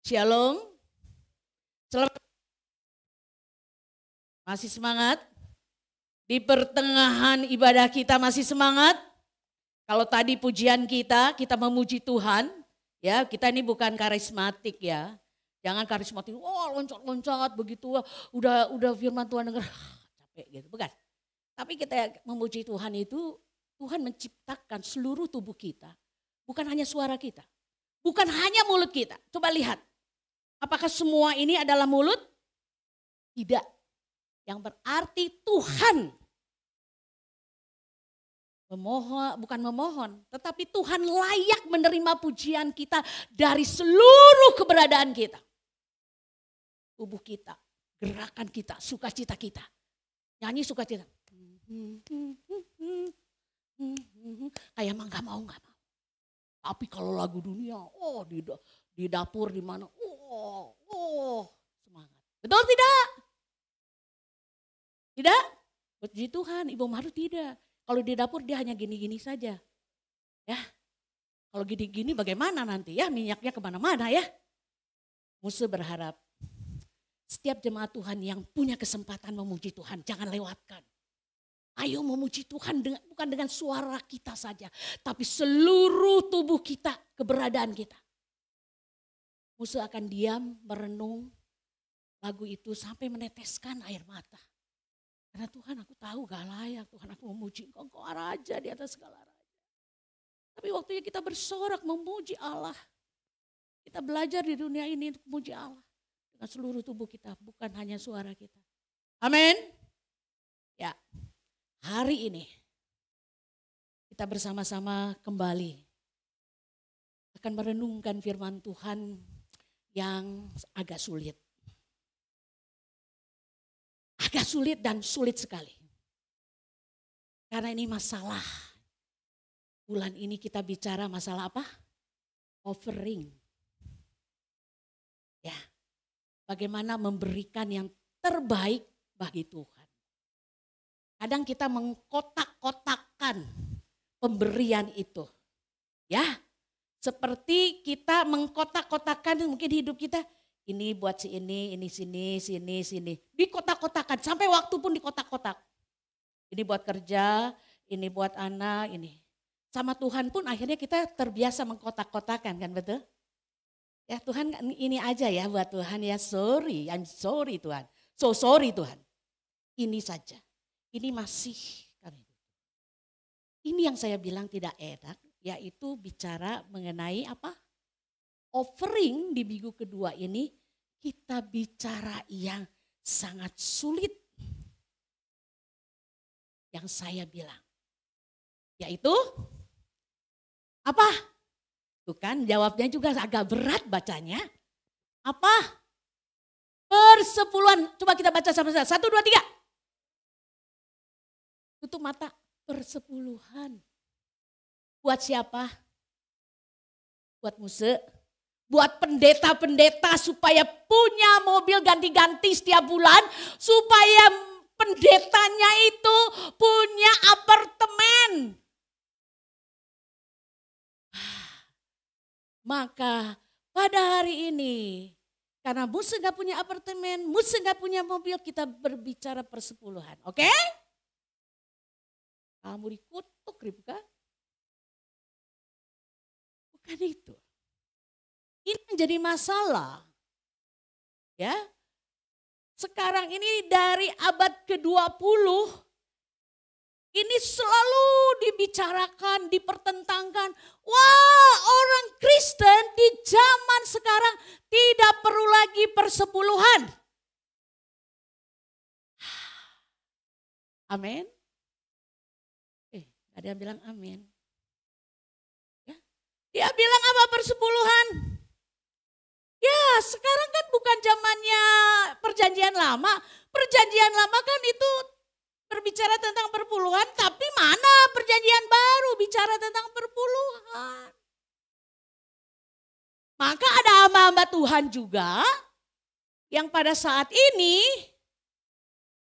Shalom. Selamat. Masih semangat? Di pertengahan ibadah kita masih semangat? Kalau tadi pujian kita memuji Tuhan, ya kita ini bukan karismatik ya. Jangan karismatik, loncat-loncat begitu, udah firman Tuhan dengar, capek gitu, bukan. Tapi kita memuji Tuhan itu, Tuhan menciptakan seluruh tubuh kita. Bukan hanya suara kita, bukan hanya mulut kita. Coba lihat, apakah semua ini adalah mulut? Tidak. Yang berarti Tuhan bukan memohon, tetapi Tuhan layak menerima pujian kita dari seluruh keberadaan kita. Tubuh kita, gerakan kita, sukacita kita. Nyanyi sukacita. Kayak emang gak mau. Tapi kalau lagu dunia, di dapur di mana, semangat. Betul tidak? Tidak? Puji Tuhan, Ibu Maru tidak. Kalau di dapur dia hanya gini-gini saja. Ya, kalau gini-gini bagaimana nanti ya, minyaknya kemana-mana ya. Musuh berharap setiap jemaat Tuhan yang punya kesempatan memuji Tuhan, jangan lewatkan. Ayo memuji Tuhan bukan dengan suara kita saja, tapi seluruh tubuh kita, keberadaan kita. Musuh akan diam, merenung lagu itu sampai meneteskan air mata. Karena Tuhan aku tahu gak layak, Tuhan aku memuji Engkau raja di atas segala raja. Tapi waktunya kita bersorak memuji Allah. Kita belajar di dunia ini untuk memuji Allah. Dengan seluruh tubuh kita, bukan hanya suara kita. Amin. Ya, hari ini kita bersama-sama kembali akan merenungkan firman Tuhan yang agak sulit. Agak sulit dan sulit sekali. Karena ini masalah. Bulan ini kita bicara masalah apa? Offering. Ya. Bagaimana memberikan yang terbaik bagi Tuhan. Kadang kita mengkotak-kotakkan pemberian itu. Ya. Seperti kita mengkotak-kotakkan mungkin hidup kita. Ini buat si ini sini. Dikotak-kotakan, sampai waktu pun dikotak-kotak. Ini buat kerja, ini buat anak, ini. Sama Tuhan pun akhirnya kita terbiasa mengkotak-kotakan, kan betul? Ya Tuhan ini aja ya buat Tuhan ya, I'm sorry Tuhan. So sorry Tuhan. Ini saja, ini masih kami. Ini yang saya bilang tidak enak, yaitu bicara mengenai apa? Offering di minggu kedua ini kita bicara yang sangat sulit. Yang saya bilang. Yaitu apa? Tuh kan jawabnya juga agak berat bacanya. Apa? Persepuluhan. Coba kita baca sama-sama. 1, 2, 3. Tutup mata. Persepuluhan. Buat siapa? Buat Muse. Buat pendeta-pendeta supaya punya mobil ganti-ganti setiap bulan. Supaya pendetanya itu punya apartemen. Maka pada hari ini, karena Muse gak punya apartemen, Muse gak punya mobil, kita berbicara persepuluhan. Oke? Kamu dikutuk, Ribka. Bukan itu. Ini menjadi masalah. Ya. Sekarang ini dari abad ke-20, ini selalu dibicarakan, dipertentangkan. Wah, orang Kristen di zaman sekarang tidak perlu lagi persepuluhan. Amin. Ada yang bilang amin. Ya. Dia bilang apa persepuluhan? Ya, sekarang kan bukan zamannya perjanjian lama. Perjanjian lama kan itu berbicara tentang perpuluhan, tapi mana perjanjian baru bicara tentang perpuluhan. Maka ada hamba-hamba Tuhan juga yang pada saat ini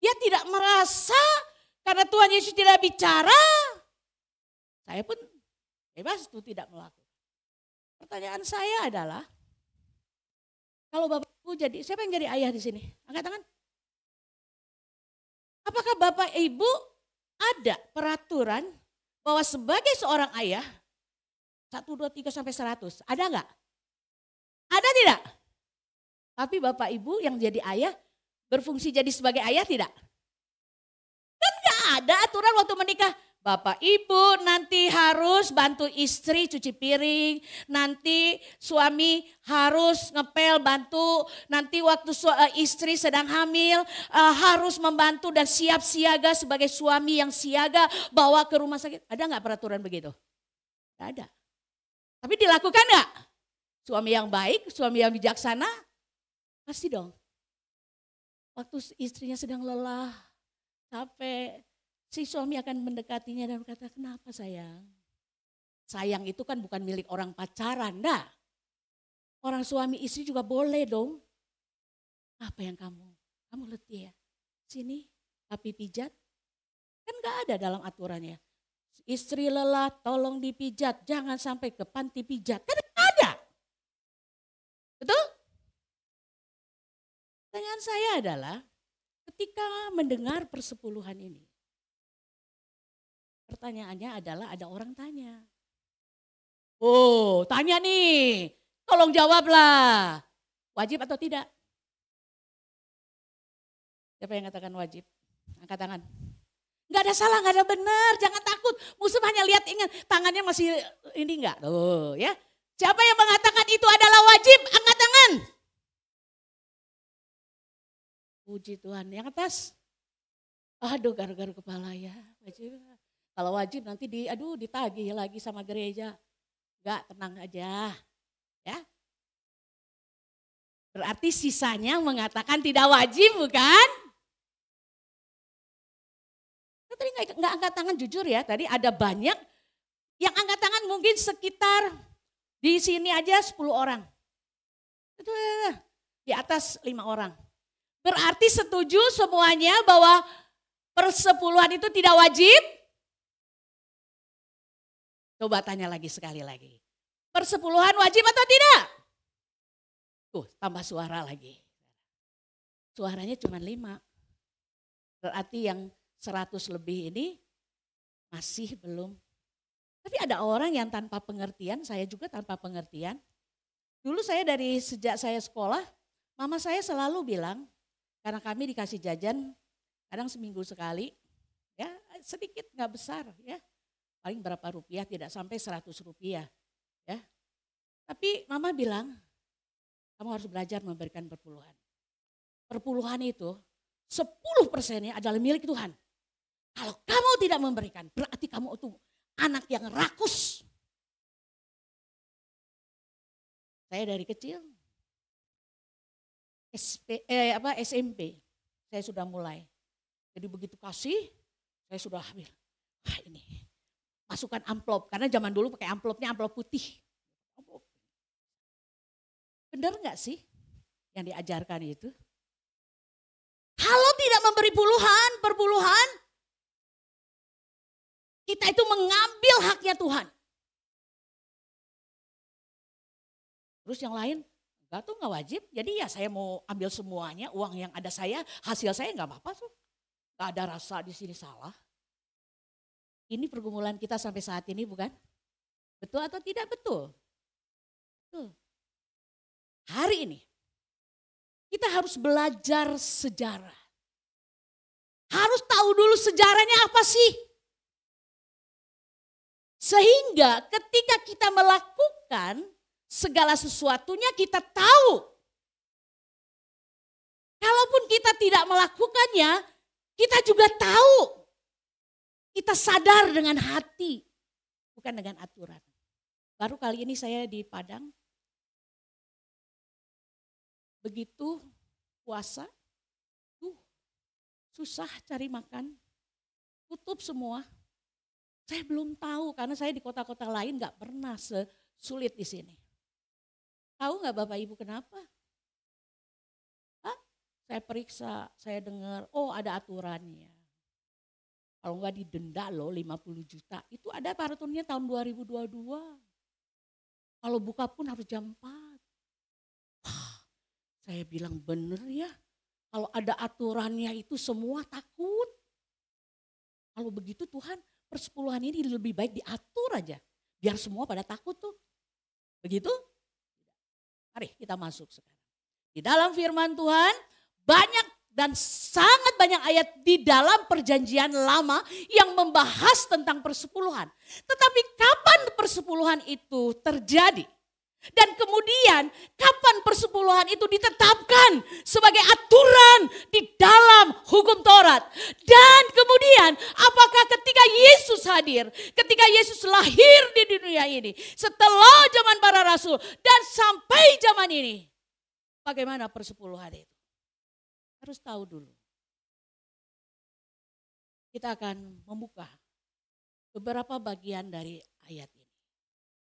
dia tidak merasa karena Tuhan Yesus tidak bicara. Saya pun bebas itu tidak melakukan. Pertanyaan saya adalah, kalau Bapak Ibu jadi, siapa yang jadi ayah di sini? Angkat tangan. Apakah Bapak Ibu ada peraturan bahwa sebagai seorang ayah, 1, 2, 3 sampai 100, ada enggak? Ada tidak? Tapi Bapak Ibu yang jadi ayah, berfungsi jadi sebagai ayah tidak? Kan enggak ada aturan waktu menikah. Bapak Ibu nanti harus bantu istri cuci piring, nanti suami harus ngepel bantu, nanti waktu istri sedang hamil harus membantu dan siap siaga sebagai suami yang siaga bawa ke rumah sakit. Ada nggak peraturan begitu? Nggak ada. Tapi dilakukan nggak? Suami yang baik, suami yang bijaksana, pasti dong. Waktu istrinya sedang lelah, capek, si suami akan mendekatinya dan berkata, kenapa sayang? Sayang itu kan bukan milik orang pacaran, dah. Orang suami istri juga boleh dong. Apa yang kamu letih ya? Sini, papi pijat. Kan gak ada dalam aturannya. Istri lelah, tolong dipijat, jangan sampai ke panti pijat. Kan gak ada. Betul? Pertanyaan saya adalah, ketika mendengar persepuluhan ini, pertanyaannya adalah ada orang tanya. Oh, tanya nih, tolong jawablah. Wajib atau tidak? Siapa yang katakan wajib? Angkat tangan. Enggak ada salah, enggak ada benar, jangan takut. Musuh hanya lihat, ingat tangannya masih ini enggak? Tuh ya. Siapa yang mengatakan itu adalah wajib? Angkat tangan. Puji Tuhan, yang atas. Aduh, garu-garu kepala ya. Wajib. Kalau wajib nanti ditagih lagi sama gereja. Enggak, tenang aja. Ya. Berarti sisanya mengatakan tidak wajib, bukan? Tadi enggak angkat tangan, jujur ya. Tadi ada banyak yang angkat tangan mungkin sekitar di sini aja 10 orang. Itu di atas 5 orang. Berarti setuju semuanya bahwa persepuluhan itu tidak wajib? Coba tanya lagi sekali lagi. Persepuluhan wajib atau tidak? Tambah suara lagi. Suaranya cuma 5. Berarti yang 100 lebih ini masih belum. Tapi ada orang yang tanpa pengertian, saya juga tanpa pengertian. Dulu saya sejak saya sekolah, mama saya selalu bilang, karena kami dikasih jajan kadang seminggu sekali, ya sedikit nggak besar ya. Paling berapa rupiah, tidak sampai 100 rupiah. Ya. Tapi mama bilang, kamu harus belajar memberikan perpuluhan. Perpuluhan itu 10%-nya adalah milik Tuhan. Kalau kamu tidak memberikan, berarti kamu itu anak yang rakus. Saya dari kecil, SMP, saya sudah mulai. Jadi begitu kasih, saya sudah ambil. Wah ini. Masukkan amplop, karena zaman dulu pakai amplopnya amplop putih. Benar nggak sih yang diajarkan itu? Kalau tidak memberi perpuluhan, kita itu mengambil haknya Tuhan. Terus yang lain, enggak tuh nggak wajib, jadi ya saya mau ambil semuanya, uang yang ada saya, hasil saya nggak apa-apa tuh. Nggak ada rasa di sini salah. Ini pergumulan kita sampai saat ini bukan? Betul atau tidak betul? Betul. Hari ini kita harus belajar sejarah. Harus tahu dulu sejarahnya apa sih? Sehingga ketika kita melakukan segala sesuatunya kita tahu. Kalaupun kita tidak melakukannya, kita juga tahu. Kita sadar dengan hati, bukan dengan aturan. Baru kali ini saya di Padang, begitu puasa, susah cari makan, tutup semua. Saya belum tahu karena saya di kota-kota lain gak pernah sesulit di sini. Tahu gak Bapak Ibu kenapa? Saya periksa, saya dengar, oh ada aturannya. Kalau enggak didenda loh 50 juta. Itu ada peraturannya tahun 2022. Kalau buka pun harus jam 4. Saya bilang bener ya, kalau ada aturannya itu semua takut. Kalau begitu Tuhan, persepuluhan ini lebih baik diatur aja. Biar semua pada takut tuh. Begitu? Mari kita masuk sekarang. Di dalam firman Tuhan banyak dan sangat banyak ayat di dalam perjanjian lama yang membahas tentang persepuluhan. Tetapi kapan persepuluhan itu terjadi? Dan kemudian kapan persepuluhan itu ditetapkan sebagai aturan di dalam hukum Taurat. Dan kemudian apakah ketika Yesus hadir, ketika Yesus lahir di dunia ini, setelah zaman para rasul dan sampai zaman ini, bagaimana persepuluhan itu? Harus tahu dulu. Kita akan membuka beberapa bagian dari ayat ini.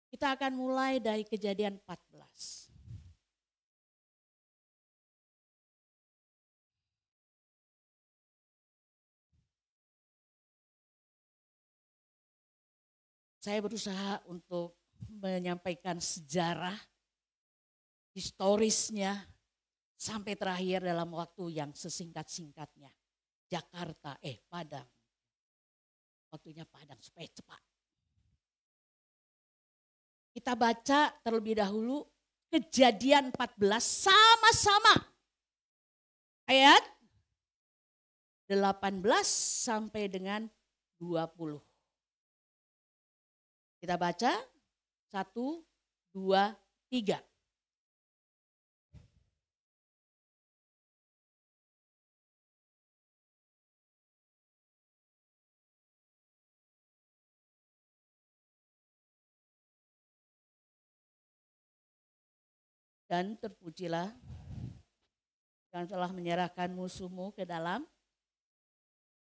Kita akan mulai dari Kejadian 14. Saya berusaha untuk menyampaikan sejarah historisnya sampai terakhir dalam waktu yang sesingkat-singkatnya. Padang. Waktunya Padang supaya cepat. Kita baca terlebih dahulu Kejadian 14 sama-sama. Ayat 18 sampai dengan 20. Kita baca 1, 2, 3. Dan terpujilah yang telah menyerahkan musuhmu ke dalam,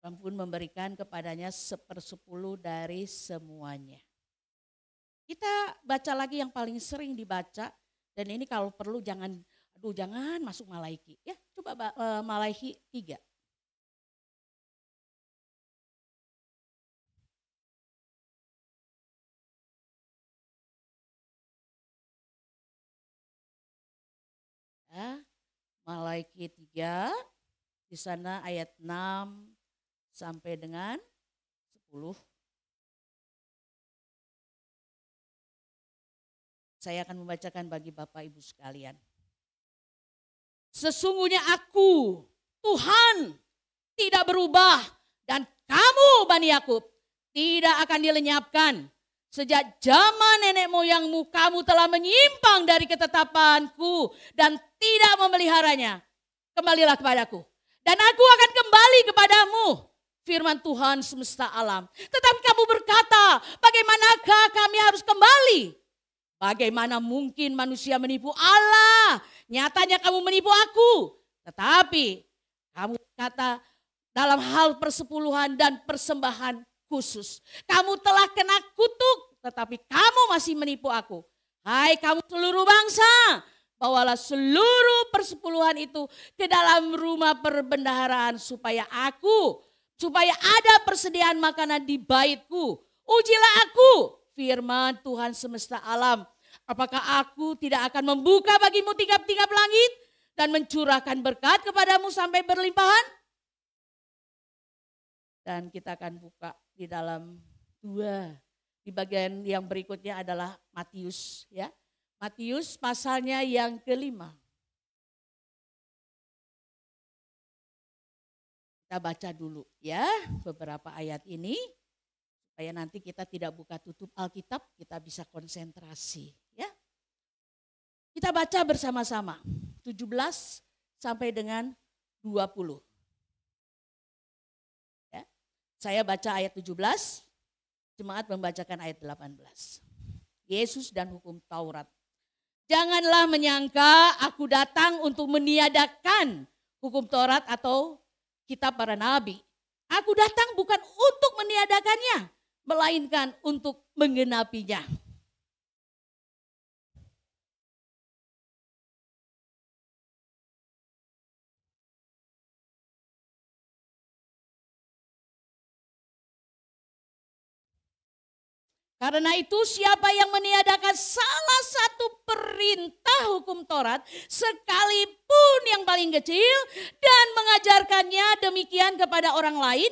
dan pun memberikan kepadanya 1/10 dari semuanya. Kita baca lagi yang paling sering dibaca, dan ini kalau perlu jangan masuk Malaiki. Ya, coba Malaiki 3. Ya, Malaiki 3, di sana ayat 6 sampai dengan 10. Saya akan membacakan bagi Bapak Ibu sekalian. Sesungguhnya aku, Tuhan, tidak berubah, dan kamu Bani Yakub tidak akan dilenyapkan. Sejak zaman nenek moyangmu kamu telah menyimpang dari ketetapanku dan tidak memeliharanya. Kembalilah kepadaku dan aku akan kembali kepadamu, firman Tuhan semesta alam. Tetapi kamu berkata, bagaimanakah kami harus kembali? Bagaimana mungkin manusia menipu Allah? Nyatanya kamu menipu aku. Tetapi kamu berkata dalam hal persepuluhan dan persembahan khusus. Kamu telah kena kutuk, tetapi kamu masih menipu aku. Hai kamu seluruh bangsa, bawalah seluruh persepuluhan itu ke dalam rumah perbendaharaan supaya ada persediaan makanan di baitku. Ujilah aku, firman Tuhan semesta alam. Apakah aku tidak akan membuka bagimu tingkap-tingkap langit dan mencurahkan berkat kepadamu sampai berlimpahan? Dan kita akan buka di dalam 2. Di bagian yang berikutnya adalah Matius, ya. Matius pasalnya yang ke-5. Kita baca dulu ya beberapa ayat ini supaya nanti kita tidak buka tutup Alkitab, kita bisa konsentrasi, ya. Kita baca bersama-sama 17 sampai dengan 20. Saya baca ayat 17, jemaat membacakan ayat 18. Yesus dan hukum Taurat. Janganlah menyangka aku datang untuk meniadakan hukum Taurat atau kitab para nabi. Aku datang bukan untuk meniadakannya, melainkan untuk menggenapinya. Karena itu siapa yang meniadakan salah satu perintah hukum Taurat sekalipun pun yang paling kecil dan mengajarkannya demikian kepada orang lain,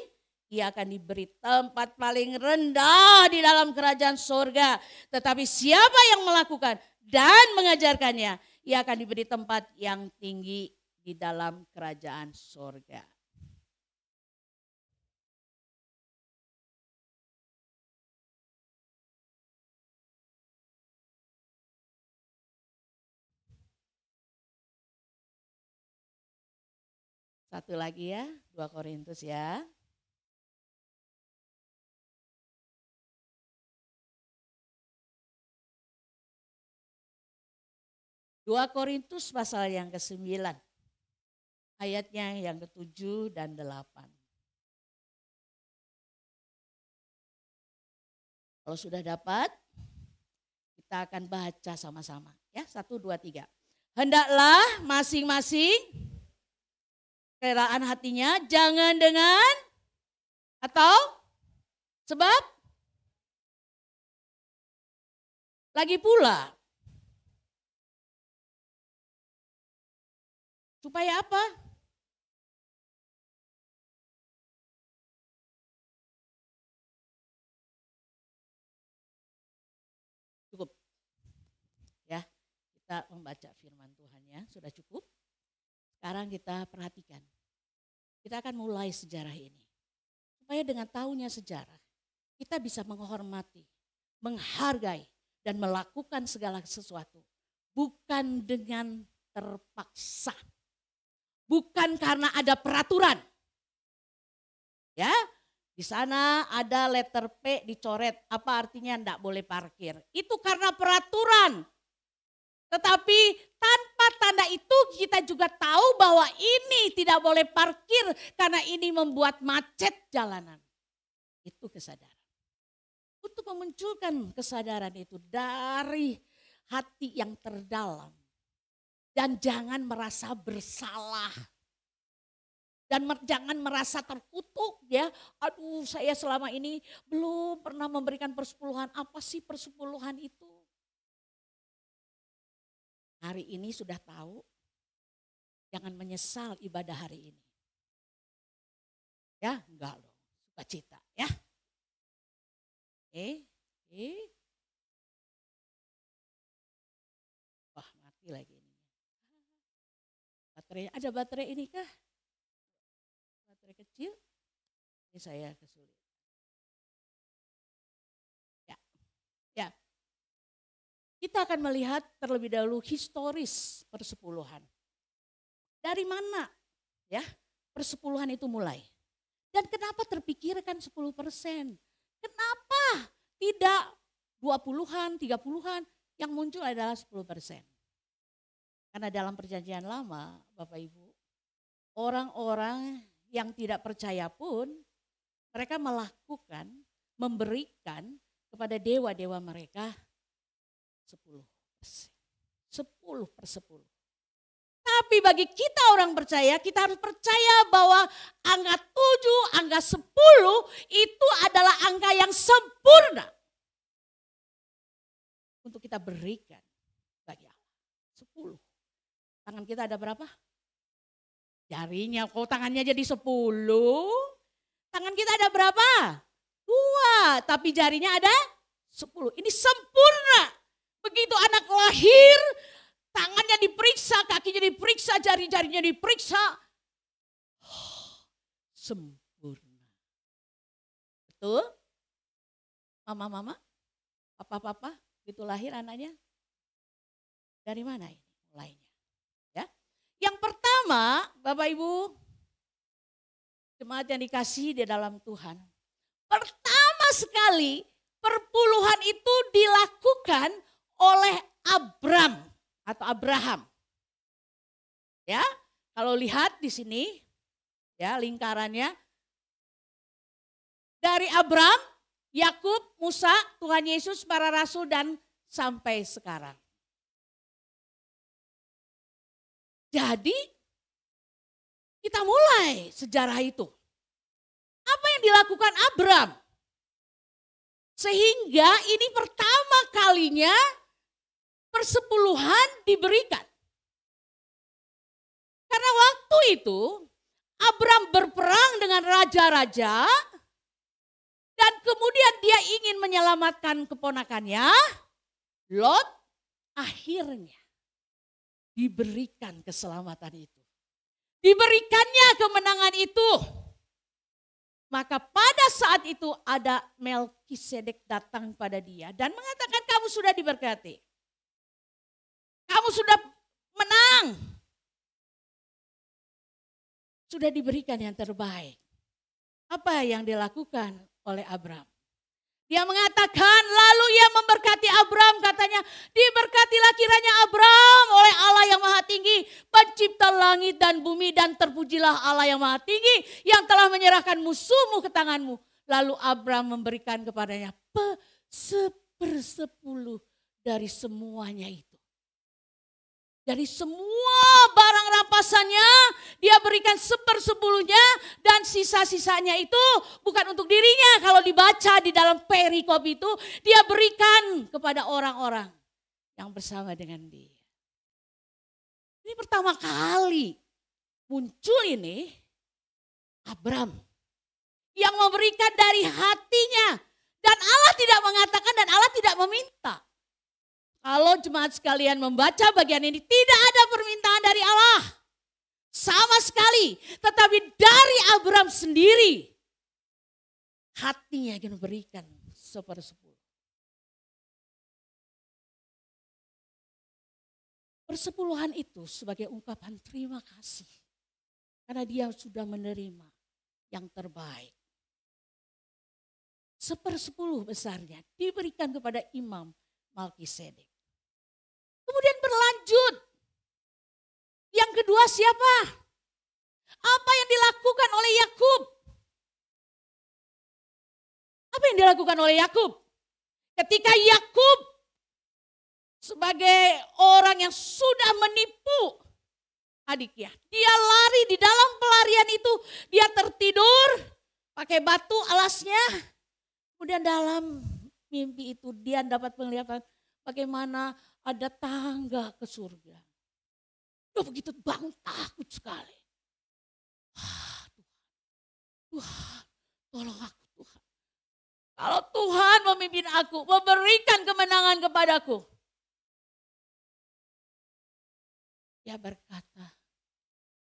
ia akan diberi tempat paling rendah di dalam kerajaan surga. Tetapi siapa yang melakukan dan mengajarkannya, ia akan diberi tempat yang tinggi di dalam kerajaan surga. Satu lagi ya, 2 Korintus ya. Dua Korintus pasal yang ke-9, ayatnya yang ke-7 dan 8. Kalau sudah dapat, kita akan baca sama-sama. Ya, 1, 2, 3. Hendaklah masing-masing kerelaan hatinya jangan dengan atau sebab lagi pula. Supaya apa? Cukup. Ya, kita membaca firman Tuhan ya, sudah cukup. Sekarang kita perhatikan. Kita akan mulai sejarah ini. Supaya dengan tahunya sejarah, kita bisa menghormati, menghargai, dan melakukan segala sesuatu. Bukan dengan terpaksa. Bukan karena ada peraturan. Ya, di sana ada letter P dicoret. Apa artinya enggak boleh parkir? Itu karena peraturan. Tetapi tanpa tanda itu kita juga tahu bahwa ini tidak boleh parkir karena ini membuat macet jalanan. Itu kesadaran. Untuk memunculkan kesadaran itu dari hati yang terdalam. Dan jangan merasa bersalah. Dan jangan merasa terkutuk ya. Aduh, saya selama ini belum pernah memberikan persepuluhan. Apa sih persepuluhan itu? Hari ini sudah tahu, jangan menyesal ibadah hari ini. Ya, enggak loh, sukacita ya. Wah, mati lagi ini. Baterai, ada baterai ini kah? Baterai kecil? Ini saya kesulitan. Ya. Kita akan melihat terlebih dahulu historis persepuluhan. Dari mana ya persepuluhan itu mulai? Dan kenapa terpikirkan 10%? Kenapa tidak 20-an, 30-an? Yang muncul adalah 10%. Karena dalam perjanjian lama, Bapak Ibu, orang-orang yang tidak percaya pun mereka melakukan, memberikan kepada dewa-dewa mereka 10%. 10/10. Tapi bagi kita orang percaya, kita harus percaya bahwa angka 7, angka 10 itu adalah angka yang sempurna. Untuk kita berikan bagi Allah. 10. Tangan kita ada berapa? Jarinya, kok tangannya jadi 10? Tangan kita ada berapa? 2, tapi jarinya ada 10. Ini sempurna. Begitu anak lahir, tangannya diperiksa, kakinya diperiksa, jari-jarinya diperiksa. Sempurna. Betul? Mama-mama, papa-papa, begitu lahir anaknya. Dari mana ini mulainya? Ya. Yang pertama, Bapak Ibu, jemaat yang dikasihi di dalam Tuhan. Pertama sekali, perpuluhan itu dilakukan oleh Abraham. Ya, kalau lihat di sini ya lingkarannya dari Abraham, Yakub, Musa, Tuhan Yesus, para rasul dan sampai sekarang. Jadi kita mulai sejarah itu. Apa yang dilakukan Abraham? Sehingga ini pertama kalinya persepuluhan diberikan. itu Abram berperang dengan raja-raja dan kemudian dia ingin menyelamatkan keponakannya. Lot akhirnya diberikan keselamatan itu. Diberikannya kemenangan itu. Maka pada saat itu ada Melkisedek datang pada dia dan mengatakan kamu sudah diberkati. Kamu sudah menang. Sudah diberikan yang terbaik. Apa yang dilakukan oleh Abram? Dia mengatakan, lalu ia memberkati Abram, katanya, diberkatilah kiranya Abram oleh Allah yang Maha Tinggi, pencipta langit dan bumi, dan terpujilah Allah yang Maha Tinggi yang telah menyerahkan musuhmu ke tanganmu. Lalu Abram memberikan kepadanya sepersepuluh dari semuanya itu. Dari semua barang rampasannya dia berikan sepersepuluhnya dan sisa-sisanya itu bukan untuk dirinya. Kalau dibaca di dalam perikop itu dia berikan kepada orang-orang yang bersama dengan dia. Ini pertama kali muncul ini Abram yang memberikan dari hatinya. Dan Allah tidak mengatakan dan Allah tidak meminta. Kalau jemaat sekalian membaca bagian ini tidak ada permintaan dari Allah. Sama sekali. Tetapi dari Abram sendiri. Hatinya ingin memberikan sepersepuluh. Persepuluhan itu sebagai ungkapan terima kasih. Karena dia sudah menerima yang terbaik. Sepersepuluh besarnya diberikan kepada Imam Melkisedek. Kemudian berlanjut. Yang kedua siapa? Apa yang dilakukan oleh Yakub? Apa yang dilakukan oleh Yakub? Ketika Yakub sebagai orang yang sudah menipu adiknya, dia lari di dalam pelarian itu, dia tertidur pakai batu alasnya. Kemudian dalam mimpi itu dia dapat penglihatan bagaimana ada tangga ke surga. Dia begitu bangun takut sekali. Tuhan, tolong aku Tuhan. Kalau Tuhan memimpin aku, memberikan kemenangan kepadaku. Dia berkata,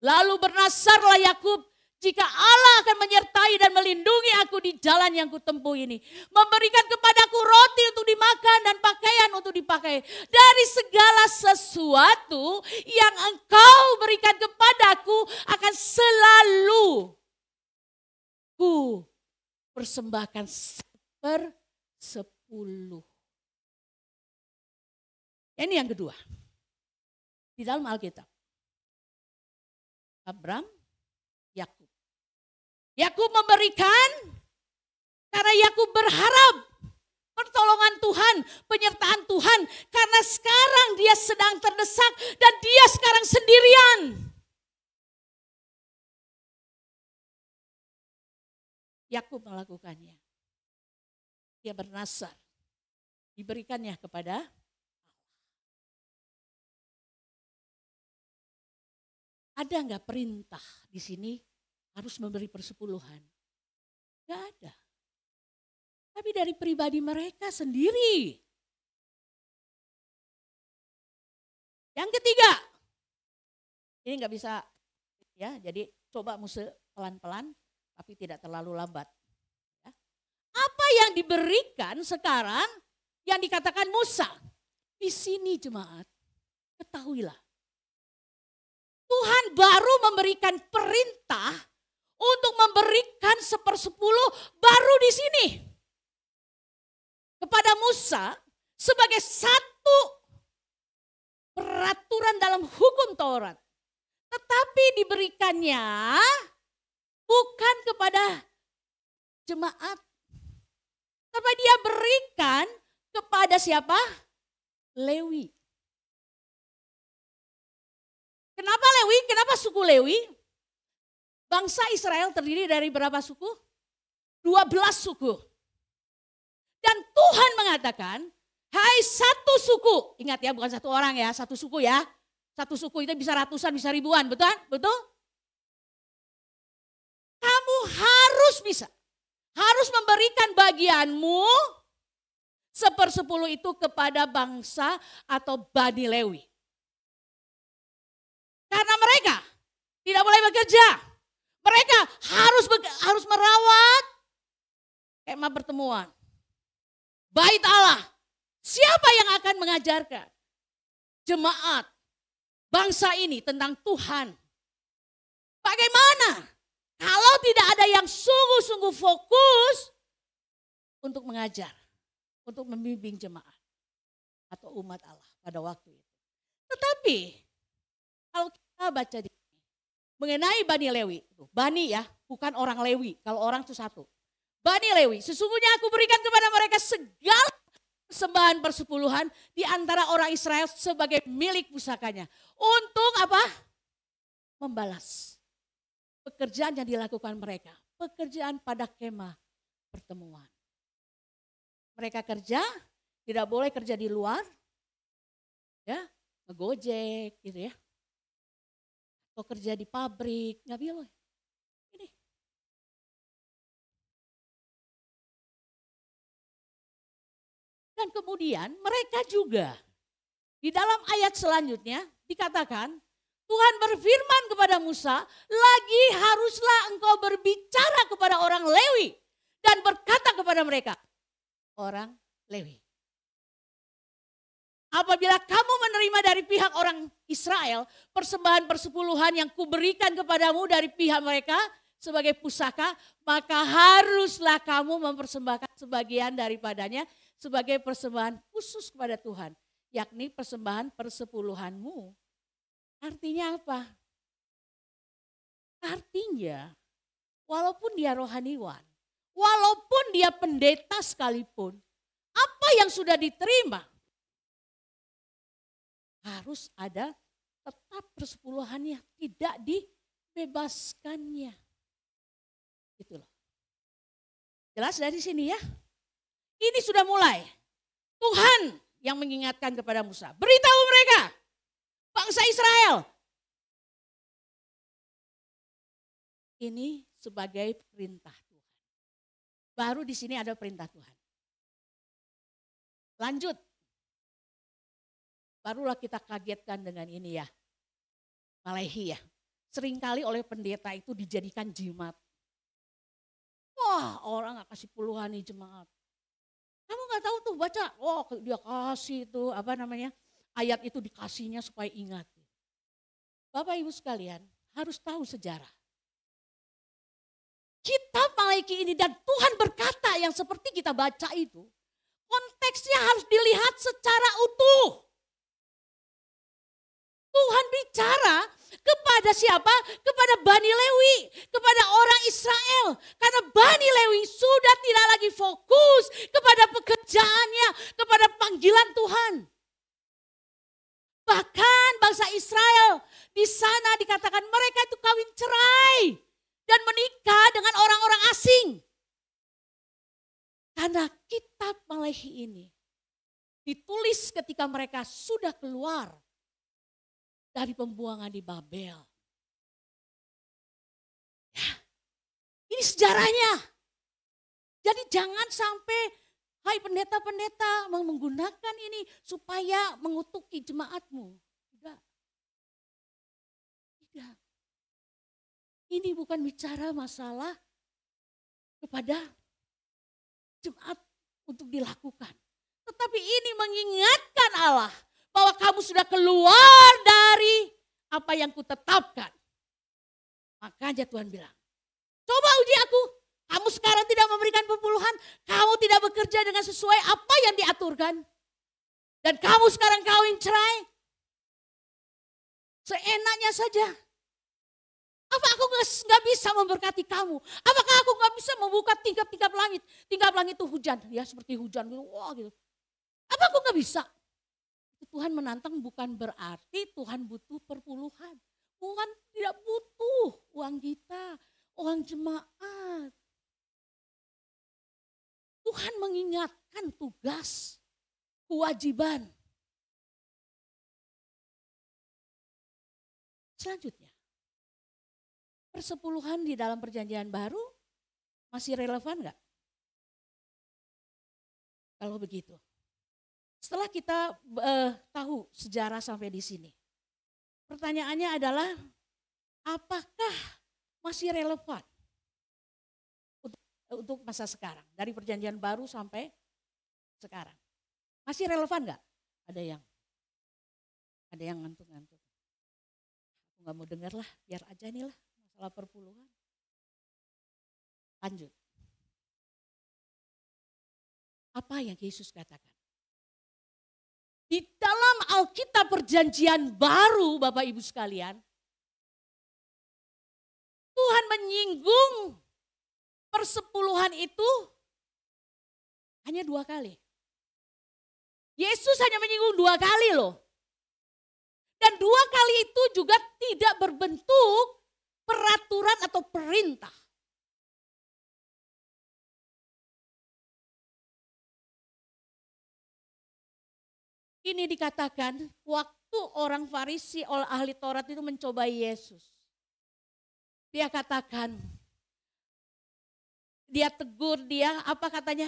lalu bernasarlah Yakub, jika Allah akan menyertai dan melindungi aku di jalan yang kutempuh ini. Memberikan kepadaku roti untuk dimakan dan pakaian untuk dipakai. Dari segala sesuatu yang engkau berikan kepadaku akan selalu ku persembahkan sepersepuluh. Ini yang kedua. Di dalam Alkitab. Abram, Yakub. Yakub memberikan karena Yakub berharap pertolongan Tuhan, penyertaan Tuhan. Karena sekarang dia sedang terdesak dan dia sekarang sendirian. Yakub melakukannya. Dia bernasar. Diberikannya kepada Allah. Ada enggak perintah di sini harus memberi persepuluhan? Enggak ada. Tapi dari pribadi mereka sendiri. Yang ketiga, ini enggak bisa ya, jadi coba Muse pelan-pelan tapi tidak terlalu lambat. Ya. Apa yang diberikan sekarang yang dikatakan Musa? Di sini jemaat, ketahuilah. Tuhan baru memberikan perintah untuk memberikan sepersepuluh baru di sini. Kepada Musa sebagai satu peraturan dalam hukum Taurat. Tetapi diberikannya bukan kepada jemaat. Tapi dia berikan kepada siapa? Lewi. Kenapa Lewi? Kenapa suku Lewi? Bangsa Israel terdiri dari berapa suku? 12 suku. Dan Tuhan mengatakan, hai satu suku. Ingat ya, bukan satu orang ya, satu suku ya. Satu suku itu bisa ratusan, bisa ribuan, betul? Betul? harus bisa. Harus memberikan bagianmu 1/10 itu kepada bangsa atau Bani Lewi. Karena mereka tidak boleh bekerja. Mereka harus merawat kemah pertemuan. Bait Allah. Siapa yang akan mengajarkan jemaat bangsa ini tentang Tuhan? Bagaimana kalau tidak ada yang sungguh-sungguh fokus untuk mengajar, untuk membimbing jemaat atau umat Allah pada waktu itu. Tetapi kalau kita baca di sini mengenai Bani Lewi, Bani ya, bukan orang Lewi, kalau orang itu satu. Bani Lewi, sesungguhnya aku berikan kepada mereka segala persembahan persepuluhan di antara orang Israel sebagai milik pusakanya. Untuk apa? Membalas pekerjaan yang dilakukan mereka. Pekerjaan pada kemah pertemuan. Mereka kerja, tidak boleh kerja di luar. Ya, ngegojek gitu ya. Atau kerja di pabrik, nggak boleh. Ini. Dan kemudian mereka juga di dalam ayat selanjutnya dikatakan Tuhan berfirman kepada Musa, lagi haruslah engkau berbicara kepada orang Lewi dan berkata kepada mereka, orang Lewi. Apabila kamu menerima dari pihak orang Israel persembahan persepuluhan yang kuberikan kepadamu dari pihak mereka sebagai pusaka, maka haruslah kamu mempersembahkan sebagian daripadanya sebagai persembahan khusus kepada Tuhan, yakni persembahan persepuluhanmu. Artinya apa? Artinya walaupun dia rohaniwan, walaupun dia pendeta sekalipun, apa yang sudah diterima harus ada tetap persepuluhannya, tidak dibebaskannya. Gitu loh. Jelas dari sini ya? Ini sudah mulai. Tuhan yang mengingatkan kepada Musa. Beritahu mereka, bangsa Israel. Ini sebagai perintah Tuhan. Baru di sini ada perintah Tuhan. Lanjut. Barulah kita kagetkan dengan ini ya. Malehi ya. Seringkali oleh pendeta itu dijadikan jimat. Wah, orang gak kasih puluhan nih jemaat. Kamu gak tahu tuh baca, oh dia kasih itu ayat itu dikasihnya supaya ingat. Bapak Ibu sekalian harus tahu sejarah. Kitab Maleakhi ini dan Tuhan berkata yang seperti kita baca itu, konteksnya harus dilihat secara utuh. Tuhan bicara kepada siapa? Kepada Bani Lewi, kepada orang Israel. Karena Bani Lewi sudah tidak lagi fokus kepada pekerjaannya, kepada panggilan Tuhan. Bahkan bangsa Israel di sana dikatakan mereka itu kawin cerai dan menikah dengan orang-orang asing. Karena kitab Maleakhi ini ditulis ketika mereka sudah keluar dari pembuangan di Babel. Ya, ini sejarahnya. Jadi jangan sampai, hai pendeta-pendeta menggunakan ini supaya mengutuki jemaatmu. Tidak. Tidak. Ini bukan bicara masalah kepada jemaat untuk dilakukan. Tetapi ini mengingatkan Allah bahwa kamu sudah keluar dari apa yang kutetapkan. Makanya Tuhan bilang, coba uji aku. Kamu sekarang tidak memberikan perpuluhan. Kamu tidak bekerja dengan sesuai apa yang diaturkan. Dan kamu sekarang kawin cerai. Seenaknya saja. Apa aku gak bisa memberkati kamu? Apakah aku gak bisa membuka tingkap-tingkap langit? Tingkap langit itu hujan. Ya seperti hujan. Wah gitu. Apa aku gak bisa? Tuhan menantang bukan berarti Tuhan butuh perpuluhan. Tuhan tidak butuh uang kita, uang jemaat. Tuhan mengingatkan tugas, kewajiban. Selanjutnya, persepuluhan di dalam perjanjian baru Masih relevan nggak? Kalau begitu. Setelah kita tahu sejarah sampai di sini. Pertanyaannya adalah apakah masih relevan untuk masa sekarang? Dari perjanjian baru sampai sekarang. Masih relevan nggak? Ada yang ngantuk-ngantuk. Aku nggak mau dengar lah, biar aja nih lah masalah perpuluhan. Lanjut. Apa yang Yesus katakan? Di dalam Alkitab perjanjian baru Bapak Ibu sekalian, Tuhan menyinggung persepuluhan itu hanya 2 kali. Yesus hanya menyinggung 2 kali loh. Dan 2 kali itu juga tidak berbentuk peraturan atau perintah. Ini dikatakan waktu orang Farisi, ahli Taurat itu mencobai Yesus. Dia katakan, dia tegur dia, apa katanya?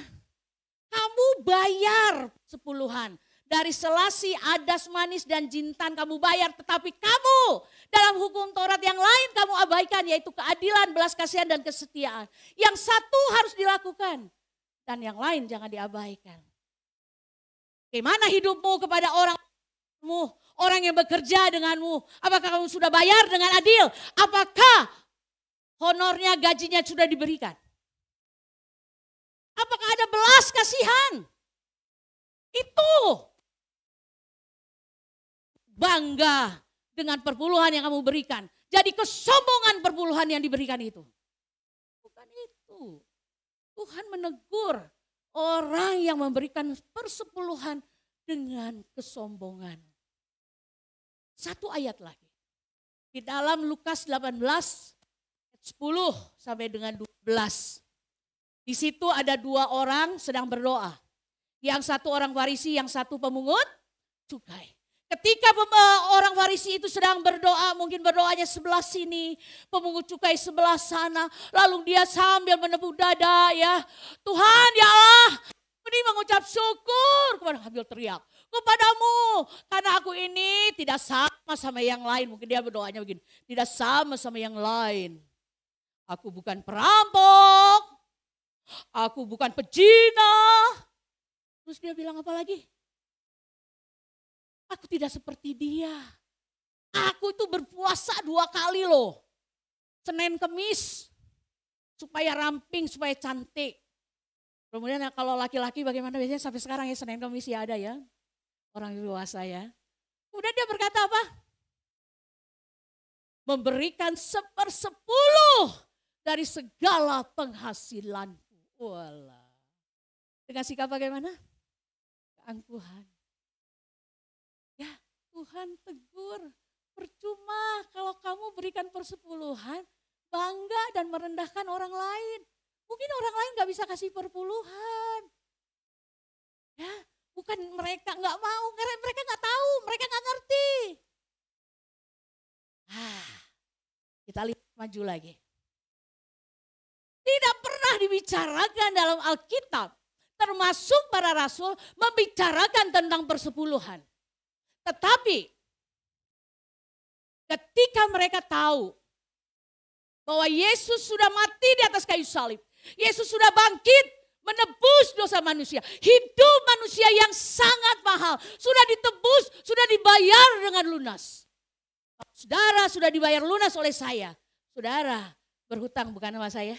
Kamu bayar 10-an. Dari selasi, adas, manis, dan jintan kamu bayar. Tetapi kamu dalam hukum Taurat yang lain kamu abaikan. Yaitu keadilan, belas kasihan, dan kesetiaan. Yang satu harus dilakukan. Dan yang lain jangan diabaikan. Bagaimana hidupmu kepada orang yang bekerja denganmu? Apakah kamu sudah bayar dengan adil? Apakah honornya, gajinya sudah diberikan? Apakah ada belas kasihan? Itu bangga dengan perpuluhan yang kamu berikan. Jadi kesombongan perpuluhan yang diberikan itu. Bukan itu. Tuhan menegur orang yang memberikan persepuluhan dengan kesombongan. 1 ayat lagi. Di dalam Lukas 18 ayat 10 sampai dengan 12. Di situ ada 2 orang sedang berdoa. Yang satu orang Farisi, yang satu pemungut cukai. Ketika orang Farisi itu sedang berdoa, mungkin berdoanya sebelah sini, pemungut cukai sebelah sana, lalu dia sambil menepuk dada ya, Tuhan ya Allah, ini mengucap syukur kepada, sambil teriak, kepadamu, karena aku ini tidak sama yang lain. Mungkin dia berdoanya begini, tidak sama yang lain. Aku bukan perampok, aku bukan pezina. Terus dia bilang apa lagi? Aku tidak seperti dia. Aku itu berpuasa 2 kali loh. Senin Kemis. Supaya ramping, supaya cantik. Kemudian kalau laki-laki bagaimana biasanya sampai sekarang ya Senin Kemis ya ada ya. Orang dewasa ya. Kemudian dia berkata apa? Memberikan 1/10 dari segala penghasilanku. Walah. Dengan sikap bagaimana? Keangkuhan. Ya Tuhan tegur, percuma kalau kamu berikan persepuluhan, bangga dan merendahkan orang lain. Mungkin orang lain gak bisa kasih perpuluhan. Ya, bukan mereka gak mau, mereka gak tahu, mereka gak ngerti. Kita lihat maju lagi. Tidak pernah dibicarakan dalam Alkitab, termasuk para rasul membicarakan tentang persepuluhan. Tetapi ketika mereka tahu bahwa Yesus sudah mati di atas kayu salib, Yesus sudah bangkit menebus dosa manusia, hidup manusia yang sangat mahal, sudah ditebus, sudah dibayar dengan lunas. Saudara sudah dibayar lunas oleh saya, saudara berhutang bukan sama saya.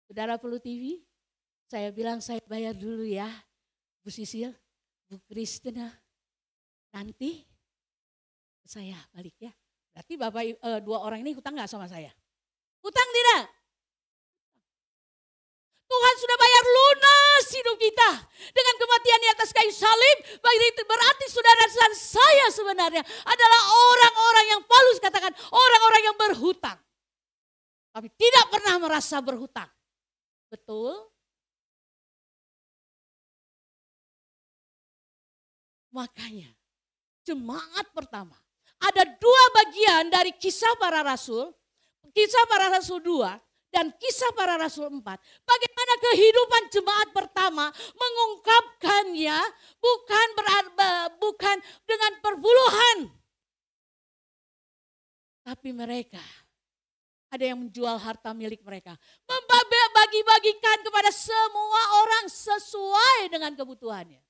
Saudara perlu TV, saya bilang saya bayar dulu ya, Bu Sisil, Bu Kristina. Nanti saya balik ya. Berarti Bapak 2 orang ini hutang gak sama saya? Hutang tidak? Tuhan sudah bayar lunas hidup kita. Dengan kematian di atas kayu salib, berarti saudara dan saya sebenarnya adalah orang-orang yang Paulus katakan, orang-orang yang berhutang. Tapi tidak pernah merasa berhutang. Betul? Makanya jemaat pertama. Ada 2 bagian dari kisah para rasul 2 dan Kisah Para Rasul 4. Bagaimana kehidupan jemaat pertama mengungkapkannya bukan dengan perpuluhan. Tapi mereka ada yang menjual harta milik mereka. Bagi-bagikan kepada semua orang sesuai dengan kebutuhannya.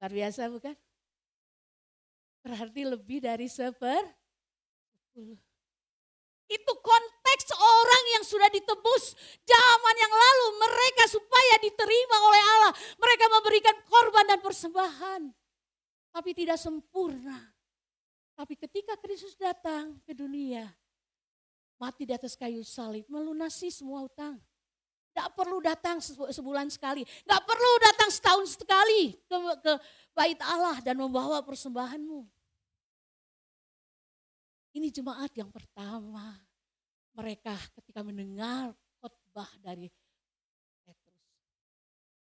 Luar biasa bukan? Berarti lebih dari 10. Itu konteks orang yang sudah ditebus zaman yang lalu. Mereka supaya diterima oleh Allah. Mereka memberikan korban dan persembahan. Tapi tidak sempurna. Tapi ketika Kristus datang ke dunia, mati di atas kayu salib, melunasi semua hutang. Gak perlu datang sebulan sekali. Gak perlu datang setahun sekali ke bait Allah dan membawa persembahanmu. Ini jemaat yang pertama. Mereka ketika mendengar khotbah dari Petrus.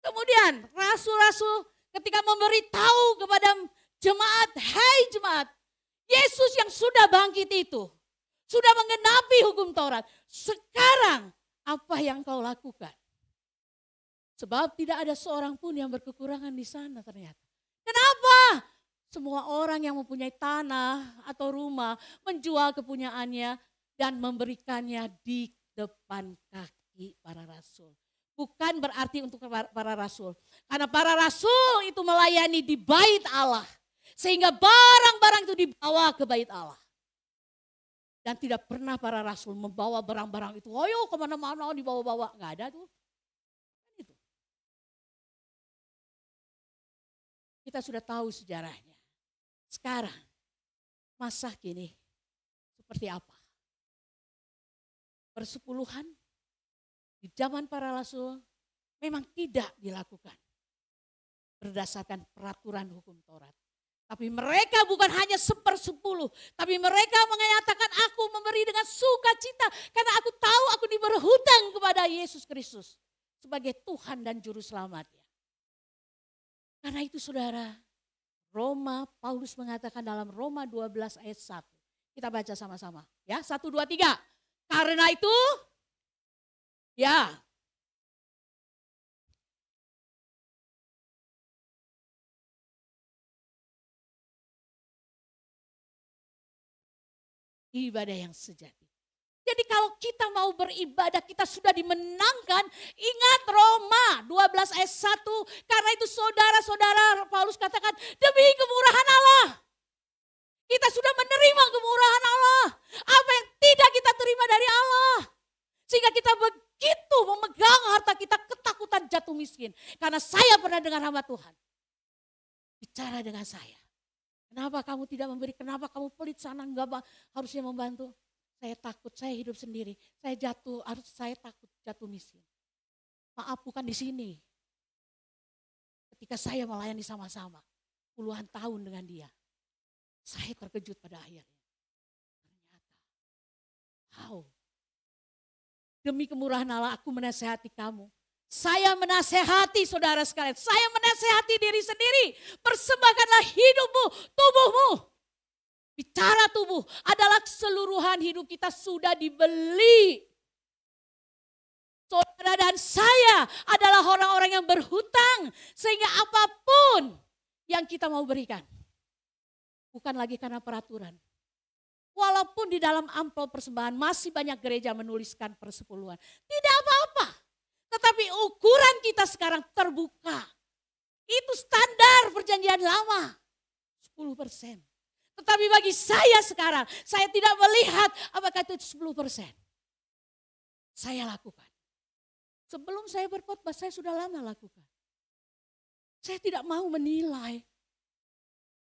Kemudian rasul-rasul ketika memberitahu kepada jemaat, hai jemaat, Yesus yang sudah bangkit itu, sudah menggenapi hukum Taurat. Sekarang apa yang kau lakukan? Sebab tidak ada seorang pun yang berkekurangan di sana ternyata. Kenapa? Semua orang yang mempunyai tanah atau rumah menjual kepunyaannya dan memberikannya di depan kaki para rasul. Bukan berarti untuk para rasul. Karena para rasul itu melayani di bait Allah. Sehingga barang-barang itu dibawa ke bait Allah. Dan tidak pernah para rasul membawa barang-barang itu. Ayo kemana-mana dibawa-bawa. Gak ada tuh. Itu. Kita sudah tahu sejarahnya. Sekarang masa kini seperti apa? Persepuluhan di zaman para rasul memang tidak dilakukan. Berdasarkan peraturan hukum Taurat. Tapi mereka bukan hanya 1/10, tapi mereka menyatakan aku memberi dengan sukacita karena aku tahu aku diberi hutang kepada Yesus Kristus sebagai Tuhan dan Juru Selamatnya. Karena itu saudara, Paulus mengatakan dalam Roma 12 ayat 1. Kita baca sama-sama ya, 1, 2, 3. Karena itu ya. Ibadah yang sejati. Jadi kalau kita mau beribadah, kita sudah dimenangkan. Ingat Roma 12 ayat 1. Karena itu saudara-saudara, Paulus katakan demi kemurahan Allah. Kita sudah menerima kemurahan Allah. Apa yang tidak kita terima dari Allah. Sehingga kita begitu memegang harta kita, ketakutan jatuh miskin. Karena saya pernah dengar hamba Tuhan bicara dengan saya. Kenapa kamu tidak memberi? Kenapa kamu pelit sana? Enggak harusnya membantu. Saya takut, saya hidup sendiri. Saya takut jatuh miskin. Maaf, bukan di sini. Ketika saya melayani sama-sama puluhan tahun dengan dia, saya terkejut pada akhirnya. Ternyata, demi kemurahan Allah aku menasehati kamu. Saya menasehati saudara sekalian, saya menasehati diri sendiri. Persembahkanlah hidupmu, tubuhmu. Bicara tubuh adalah keseluruhan hidup kita sudah dibeli. Saudara dan saya adalah orang-orang yang berhutang. Sehingga apapun yang kita mau berikan. Bukan lagi karena peraturan. Walaupun di dalam amplop persembahan masih banyak gereja menuliskan persepuluhan. Tidak apa-apa. Tetapi ukuran kita sekarang terbuka. Itu standar perjanjian lama. 10%. Tetapi bagi saya sekarang, saya tidak melihat apakah itu 10%. Saya lakukan. Sebelum saya berkhotbah, saya sudah lama lakukan. Saya tidak mau menilai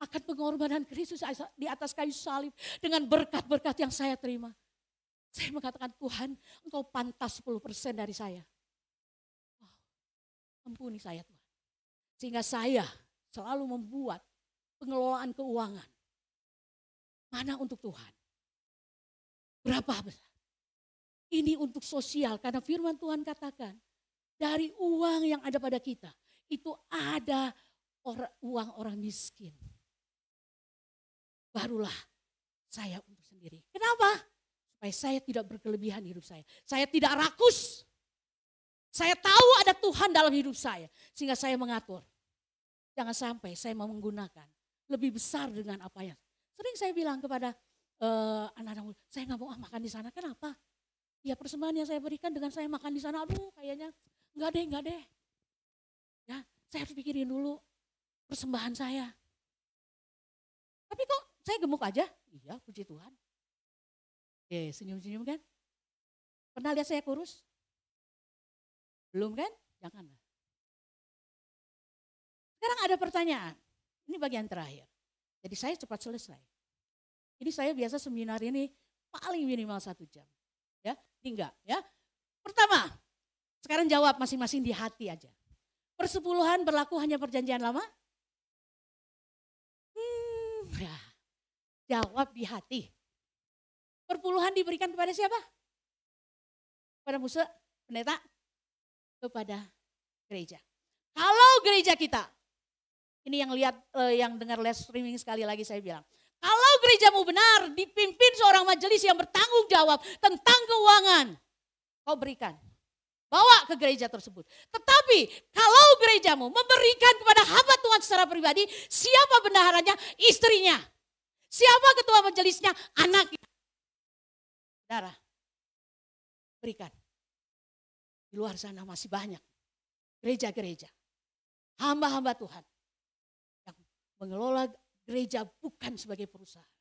akan pengorbanan Kristus di atas kayu salib dengan berkat-berkat yang saya terima. Saya mengatakan, Tuhan, Engkau pantas 10% dari saya. Ampuni saya Tuhan. Sehingga saya selalu membuat pengelolaan keuangan. Mana untuk Tuhan? Berapa besar? Ini untuk sosial karena firman Tuhan katakan. Dari uang yang ada pada kita. Itu ada uang orang miskin. Barulah saya untuk sendiri. Kenapa? Supaya saya tidak berkelebihan hidup saya. Saya tidak rakus. Saya tahu ada Tuhan dalam hidup saya. Sehingga saya mengatur. Jangan sampai saya mau menggunakan lebih besar dengan apa yang. Sering saya bilang kepada anak-anak muda, saya nggak mau makan di sana. Kenapa? Ya persembahan yang saya berikan dengan saya makan di sana, aduh kayaknya enggak deh. Ya, saya harus pikirin dulu persembahan saya. Tapi kok saya gemuk aja? Iya, puji Tuhan. Senyum-senyum kan? Pernah lihat saya kurus? Belum kan? Janganlah. Sekarang ada pertanyaan. Ini bagian terakhir. Jadi saya cepat selesai. Ini saya biasa seminar ini paling minimal 1 jam. Ya, ini enggak ya. Pertama, sekarang jawab masing-masing di hati aja. Persepuluhan berlaku hanya perjanjian lama? Ya. Jawab di hati. Perpuluhan diberikan kepada siapa? Kepada Musa, pendeta? Kepada gereja. Kalau gereja kita, ini yang lihat, yang dengar live streaming sekali lagi saya bilang. Kalau gerejamu benar dipimpin seorang majelis yang bertanggung jawab tentang keuangan, kau berikan. Bawa ke gereja tersebut. Tetapi kalau gerejamu memberikan kepada hamba Tuhan secara pribadi, siapa bendaharanya? Istrinya. Siapa ketua majelisnya? Anaknya. Saudara, berikan. Di luar sana masih banyak gereja-gereja, hamba-hamba Tuhan yang mengelola gereja bukan sebagai perusahaan.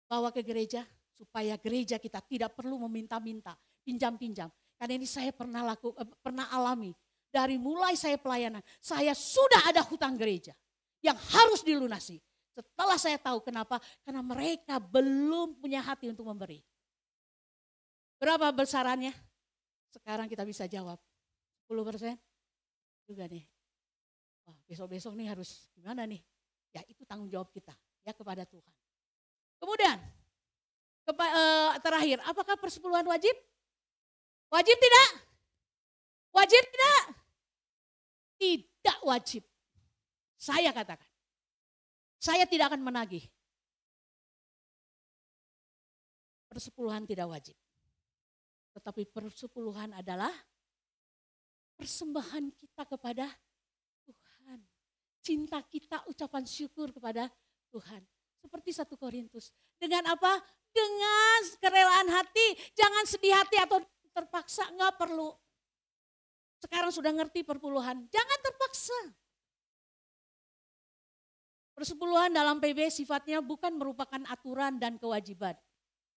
Bawa ke gereja supaya gereja kita tidak perlu meminta-minta, pinjam-pinjam. Karena ini saya pernah alami. Dari mulai saya pelayanan, saya sudah ada hutang gereja yang harus dilunasi. Setelah saya tahu kenapa, karena mereka belum punya hati untuk memberi. Berapa besarannya? Sekarang kita bisa jawab. 10%? Juga nih. Wah, besok-besok nih harus gimana nih? Ya itu tanggung jawab kita ya kepada Tuhan. Kemudian terakhir, apakah persepuluhan wajib? Wajib tidak? Wajib tidak? Tidak wajib. Saya katakan. Saya tidak akan menagih. Persepuluhan tidak wajib. Tetapi persepuluhan adalah persembahan kita kepada Tuhan. Cinta kita, ucapan syukur kepada Tuhan. Seperti 1 Korintus. Dengan apa? Dengan kerelaan hati. Jangan sedih hati atau terpaksa, enggak perlu. Sekarang sudah ngerti perpuluhan. Jangan terpaksa. Persepuluhan dalam PB sifatnya bukan merupakan aturan dan kewajiban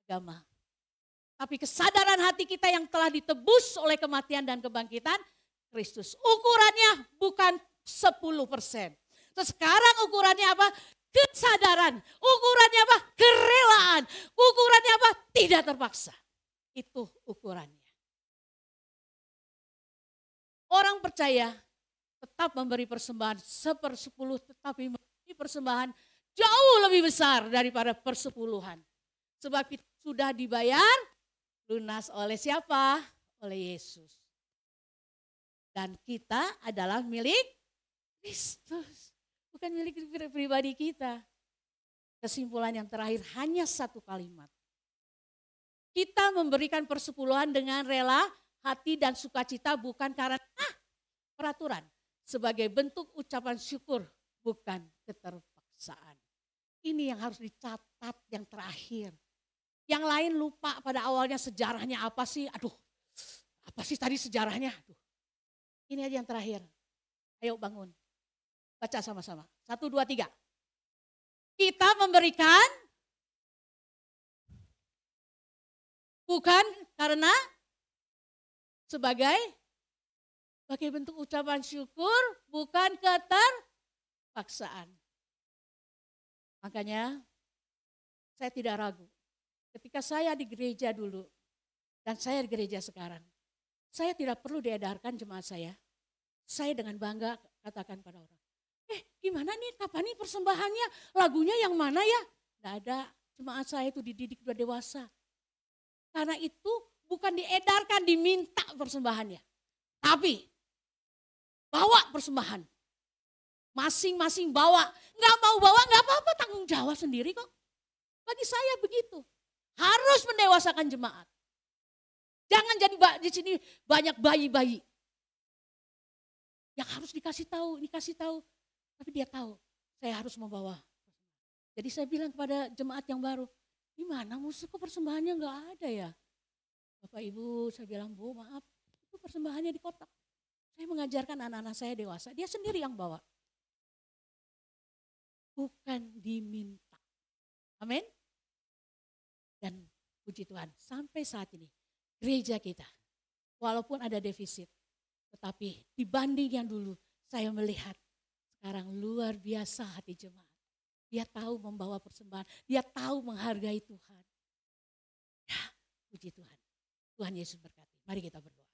agama. Tapi kesadaran hati kita yang telah ditebus oleh kematian dan kebangkitan Kristus. Ukurannya bukan 10%. Sekarang ukurannya apa? Kesadaran. Ukurannya apa? Kerelaan. Ukurannya apa? Tidak terpaksa. Itu ukurannya. Orang percaya tetap memberi persembahan 1/10, tetapi memberi persembahan jauh lebih besar daripada persepuluhan. Sebab itu sudah dibayar lunas oleh siapa? Oleh Yesus. Dan kita adalah milik Kristus. Bukan milik pribadi kita. Kesimpulan yang terakhir hanya 1 kalimat. Kita memberikan persepuluhan dengan rela, hati dan sukacita bukan karena peraturan. Sebagai bentuk ucapan syukur, bukan keterpaksaan. Ini yang harus dicatat yang terakhir. Yang lain lupa pada awalnya sejarahnya apa sih? Aduh, apa sih tadi sejarahnya? Aduh. Ini aja yang terakhir. Ayo bangun. Baca sama-sama. 1, 2, 3. Kita memberikan bukan karena sebagai bentuk ucapan syukur, bukan keterpaksaan. Makanya saya tidak ragu. Ketika saya di gereja dulu dan saya di gereja sekarang, saya tidak perlu diedarkan jemaat saya. Saya dengan bangga katakan pada orang, gimana nih, kapan nih persembahannya, lagunya yang mana ya? Tidak ada, jemaat saya itu dididik sudah dewasa. Karena itu bukan diedarkan, diminta persembahannya. Tapi bawa persembahan. Masing-masing bawa. Nggak mau bawa nggak apa-apa, tanggung jawab sendiri kok. Bagi saya begitu. Harus mendewasakan jemaat. Jangan jadi di sini banyak bayi-bayi. Yang harus dikasih tahu. Tapi dia tahu, saya harus membawa. Jadi saya bilang kepada jemaat yang baru, gimana musuh kok persembahannya nggak ada ya? Bapak Ibu, saya bilang, Bu maaf, itu persembahannya di kotak. Saya mengajarkan anak-anak saya dewasa, dia sendiri yang bawa. Bukan diminta. Amin. Dan puji Tuhan, sampai saat ini gereja kita, walaupun ada defisit, tetapi dibanding yang dulu, saya melihat sekarang luar biasa hati jemaat. Dia tahu membawa persembahan, dia tahu menghargai Tuhan. Ya, puji Tuhan. Tuhan Yesus berkati. Mari kita berdoa.